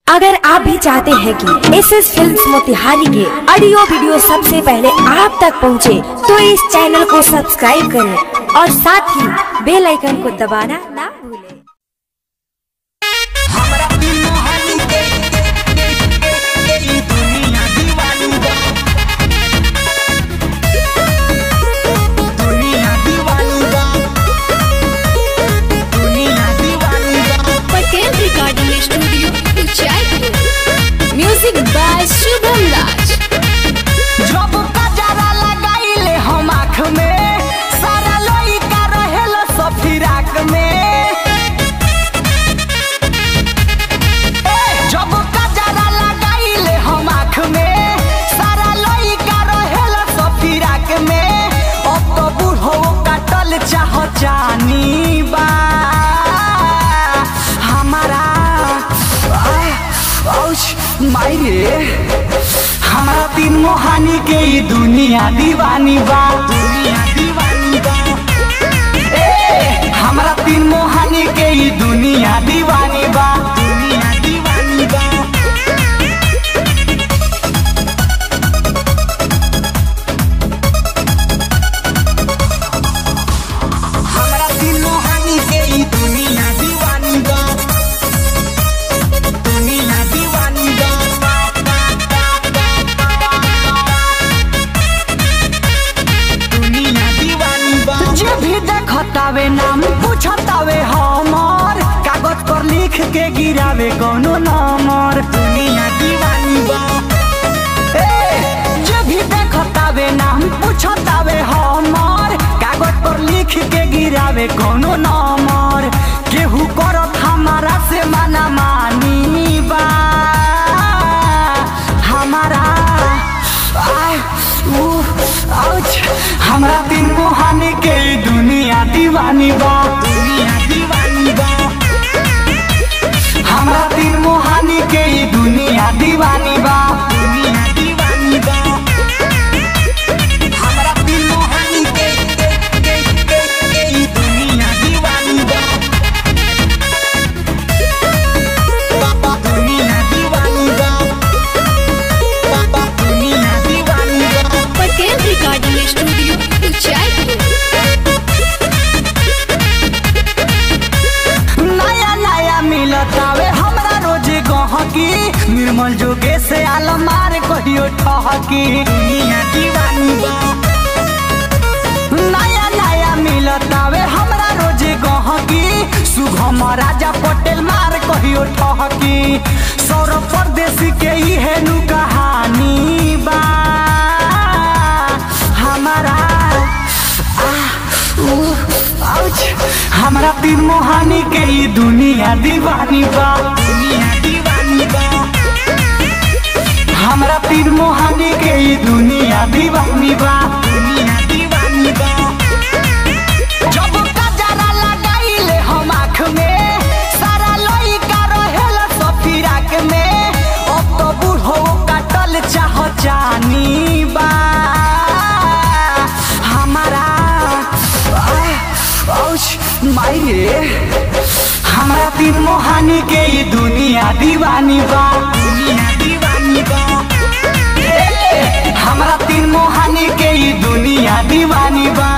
अगर आप भी चाहते हैं कि SS फिल्म्स मोतिहारी के ऑडियो वीडियो सबसे पहले आप तक पहुंचे, तो इस चैनल को सब्सक्राइब करें और साथ ही बेल आइकन को दबाना ना भूलें। म्यूजिक बाय शुभम राज। जब कजरा लगाइले हम आँख में, सारा लइका रहेला सब फिराक में। जब कजरा लगाइले हम आँख में, सारा लइका रहेला सब फिराक में। अब तो बूढ़ो काटल चाह जानी बा हमारा मायरे, हमारा तीन मोहानी के ये दुनिया दीवानी बा, दुनिया दीवानी बा। हमारा तीन मोहानी के ये दुनिया दीवानी बा, दुनिया दीवानी बा। हमारा तीन मोहानी के ये दुनिया दीवानी बा, दुनिया दीवानी बा। जे भी देखतावे नाम पूछतावे हमर, कागज पर लिख के गिरावे कोनो नंबर, दुनिया दीवानी बा। जे भी देखतावे नाम पूछतावे हमर, कागज पर लिख के गिरावे कोनो नंबर। केहू करत हमारा से माना मानी बा हमारा हमरा तीन मोहानी के दुनिया दीवानी बा, दुनिया दीवानी बा। हमरा तीन मोहानी के दुनिया दीवानी बा, दुनिया दीवानी बा। हमरा तीन मोहानी के दुनिया दीवानी बा, दुनिया दीवानी बा, दुनिया दीवानी बा। पटेल रिकॉर्डिंग स्टूडियो नया नया मिलतावे हमरा रोजे गहकी, निर्मल जोगे से आलमार कहियो ठहकी, दुनिया दीवानी बा। नया नया मिलतावे हमरा रोजे गहकी, सुगम राजा पटेल मार कहियो ठहकी। सौरभ परदेसी के इहे नु कहानी बा हमारा हमरा तीन मोहानी के दुनिया दीवानी बा, दुनिया दीवानी बा। हमरा तीन मोहानी के दुनिया दीवानी बा, दुनिया दीवानी बा। जब कजरा लगाइले हम आँख में, सारा लइका रहेला सब फिराक में। अब तो बूढ़ो काटल चाह जानी बा हमारा मायरे, हमारा तीन मोहानी के दुनिया दीवानी बा, दुनिया दीवानी बा। हमारा तीन मोहानी के दुनिया दीवानी बा।